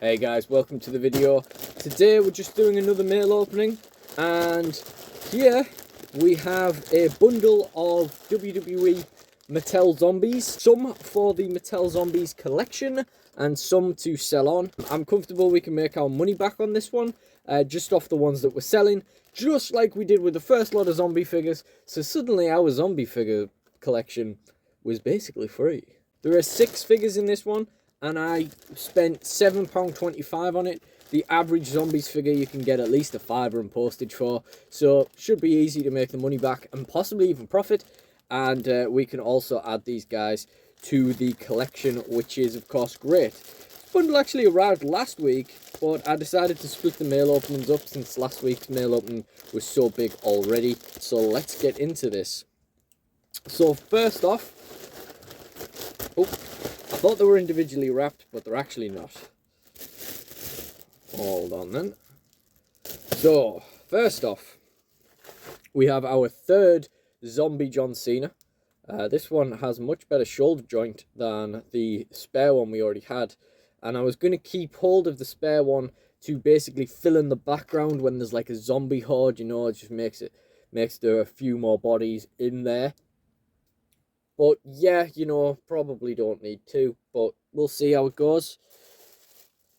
Hey guys, welcome to the video. Today we're just doing another mail opening, and here we have a bundle of WWE Mattel Zombies. Some for the Mattel Zombies collection and some to sell on. I'm comfortable we can make our money back on this one, just off the ones that we're selling, just like we did with the first lot of zombie figures. So suddenly our zombie figure collection was basically free. There are 6 figures in this one, and I spent £7.25 on it. The average zombies figure you can get at least a £5 in postage for, so should be easy to make the money back and possibly even profit. And we can also add these guys to the collection, which is of course great. This bundle actually arrived last week, but I decided to split the mail openings up since last week's mail opening was so big already. So let's get into this. So first off, I thought they were individually wrapped, but they're actually not. Hold on then. So, first off, we have our third zombie John Cena. This one has much better shoulder joint than the spare one we already had. And I was going to keep hold of the spare one to basically fill in the background when there's like a zombie horde, you know, it just makes there a few more bodies in there. But yeah, you know, probably don't need 2, but we'll see how it goes.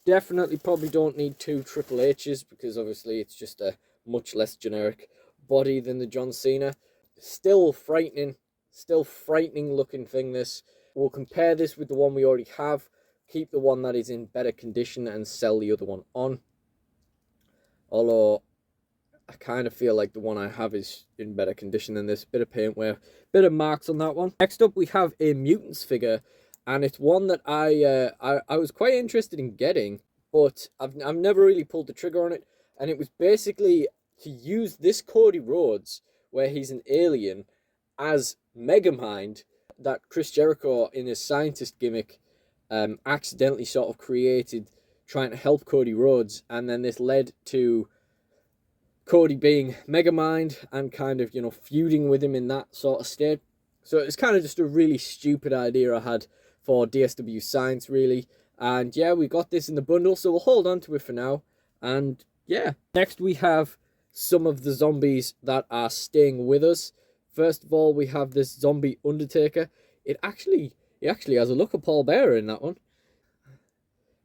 Definitely probably don't need 2 Triple H's, because obviously it's just a much less generic body than the John Cena. Still frightening looking thing this. We'll compare this with the one we already have, keep the one that is in better condition and sell the other one on. Although I kind of feel like the one I have is in better condition than this. Bit of paint wear, bit of marks on that one. Next up we have a Mutants figure, and it's one that I was quite interested in getting, but I've never really pulled the trigger on it. And it was basically to use this Cody Rhodes, where he's an alien, as Megamind, that Chris Jericho in his scientist gimmick accidentally sort of created, trying to help Cody Rhodes, and then this led to Cody being Megamind and kind of, you know, feuding with him in that sort of state. So it's kind of just a really stupid idea I had for DSW Science, really. And yeah, we got this in the bundle, so we'll hold on to it for now. And yeah, next we have some of the zombies that are staying with us. First of all, we have this zombie Undertaker. He actually has a look of Paul Bearer in that one.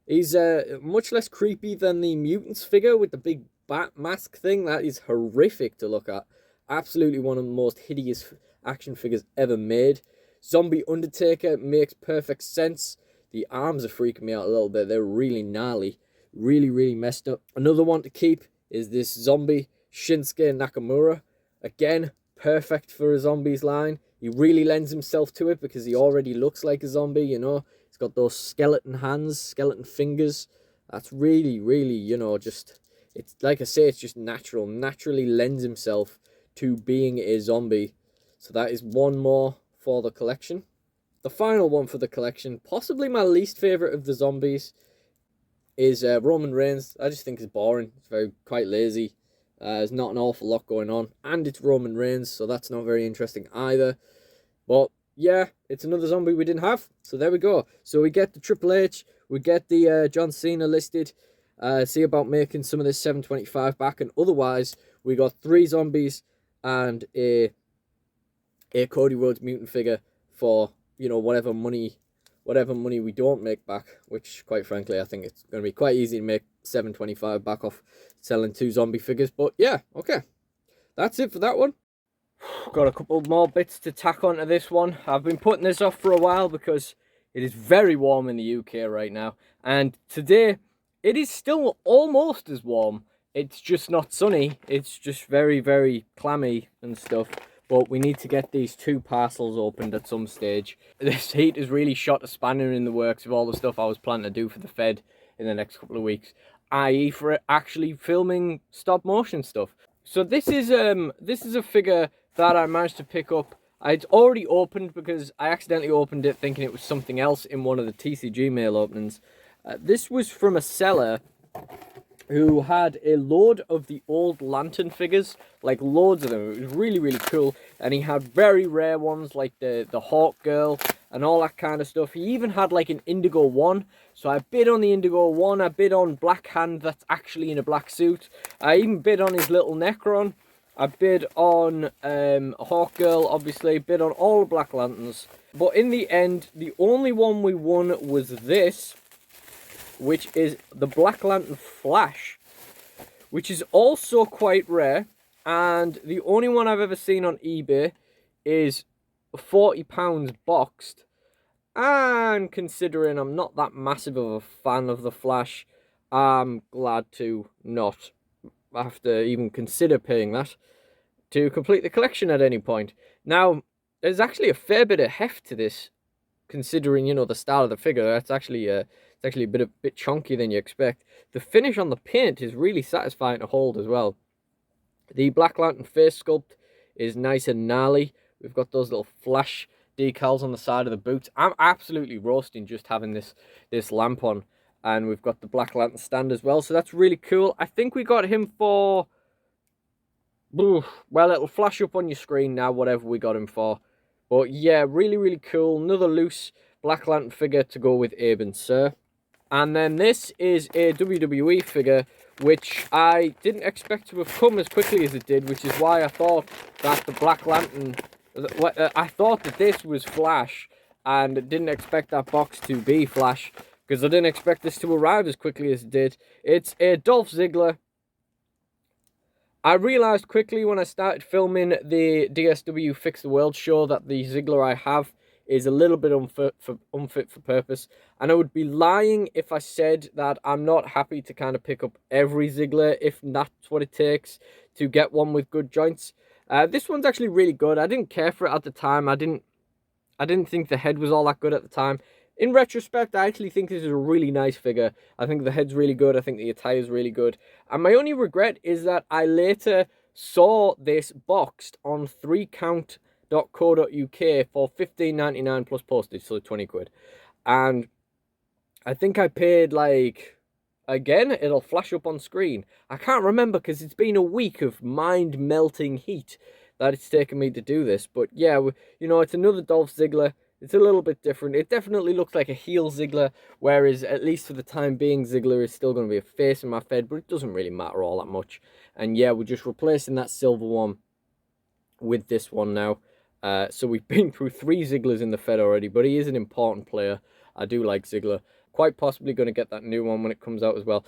He's much less creepy than the Mutants figure with the big bat mask thing. That is horrific to look at. Absolutely one of the most hideous action figures ever made. Zombie Undertaker makes perfect sense. The arms are freaking me out a little bit. They're really gnarly. Really messed up. Another one to keep is this zombie Shinsuke Nakamura. Again, perfect for a zombies line. He really lends himself to it because he already looks like a zombie, you know. He's got those skeleton hands, skeleton fingers. That's really, you know, just, it's like I say, it's just natural. Naturally lends himself to being a zombie. So that is one more for the collection. The final one for the collection, possibly my least favorite of the zombies, is Roman Reigns. I just think it's boring. It's quite lazy. There's not an awful lot going on, and it's Roman Reigns, so that's not very interesting either. But yeah, it's another zombie we didn't have, so there we go. So we get the Triple H, we get the John Cena listed. See about making some of this $7.25 back, and otherwise we got 3 zombies and a Cody Rhodes mutant figure for, you know, whatever money we don't make back, which quite frankly I think it's going to be quite easy to make $7.25 back off selling 2 zombie figures. But yeah, okay, that's it for that one. Got a couple more bits to tack onto this one. I've been putting this off for a while because it is very warm in the UK right now, and today it is still almost as warm. It's just not sunny. It's just very clammy and stuff. But we need to get these 2 parcels opened at some stage. This heat has really shot a spanner in the works of all the stuff I was planning to do for the Fed in the next couple of weeks, i.e. for actually filming stop motion stuff. So this is a figure that I managed to pick up. I'd already opened because I accidentally opened it thinking it was something else in one of the TCG mail openings. This was from a seller who had a load of the old Lantern figures, like loads of them. It was really cool, and he had very rare ones like the Hawk Girl, and all that kind of stuff. He even had like an indigo one, so I bid on the indigo one. I bid on Black Hand that's actually in a black suit. I even bid on his little Necron. I bid on Hawk Girl, obviously, bid on all the Black Lanterns. But in the end, the only one we won was this, which is the Black Lantern Flash, which is also quite rare. And the only one I've ever seen on eBay is £40 boxed. And considering I'm not that massive of a fan of the Flash, I'm glad to not have to even consider paying that to complete the collection at any point. Now, there's actually a fair bit of heft to this, considering, you know, the style of the figure. That's actually it's actually a bit chunky than you expect. The finish on the paint is really satisfying to hold as well. The Black Lantern face sculpt is nice and gnarly. We've got those little Flash decals on the side of the boots. I'm absolutely roasting just having this lamp on. And we've got the Black Lantern stand as well, so that's really cool. I think we got him for... well, it'll flash up on your screen now, whatever we got him for. But yeah, really, really cool. Another loose Black Lantern figure to go with Abe and Sir. And then this is a WWE figure, which I didn't expect to have come as quickly as it did, which is why I thought that the Black Lantern... I thought that this was Flash, and didn't expect that box to be Flash, because I didn't expect this to arrive as quickly as it did. It's a Dolph Ziggler. I realised quickly when I started filming the DSW Fix the World show that the Ziggler I have is a little bit unfit for purpose. And I would be lying if I said that I'm not happy to kind of pick up every Ziggler, if that's what it takes to get one with good joints. This one's actually really good. I didn't care for it at the time. I didn't think the head was all that good at the time. In retrospect, I actually think this is a really nice figure. I think the head's really good. I think the attire is really good. And my only regret is that I later saw this boxed on 3count.co.uk for $15.99 plus postage, so 20 quid. And I think I paid like... Again, it'll flash up on screen. I can't remember because it's been a week of mind-melting heat that it's taken me to do this. But yeah, you know, it's another Dolph Ziggler. It's a little bit different. It definitely looks like a heel Ziggler, whereas, at least for the time being, Ziggler is still going to be a face in my Fed, but it doesn't really matter all that much. And yeah, we're just replacing that silver one with this one now. So we've been through 3 Zigglers in the Fed already, but he is an important player. I do like Ziggler. Quite possibly going to get that new one when it comes out as well.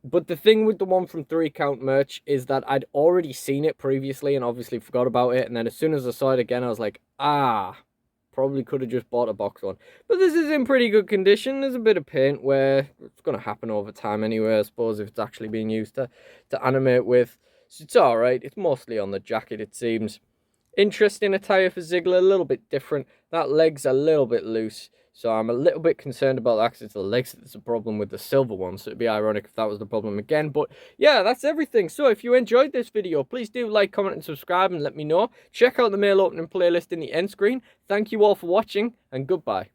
But the thing with the one from 3count merch is that I'd already seen it previously and obviously forgot about it. And then as soon as I saw it again, I was like, probably could have just bought a box one. But this is in pretty good condition. There's a bit of paint where it's going to happen over time anyway, I suppose, if it's actually being used to animate with. So it's alright. It's mostly on the jacket, it seems. Interesting attire for Ziggler, a little bit different. That leg's a little bit loose, so I'm a little bit concerned about that because it's the legs that's a problem with the silver one, so it'd be ironic if that was the problem again. But yeah, that's everything. So if you enjoyed this video, please do like, comment, and subscribe and let me know. Check out the mail opening playlist in the end screen. Thank you all for watching, and goodbye.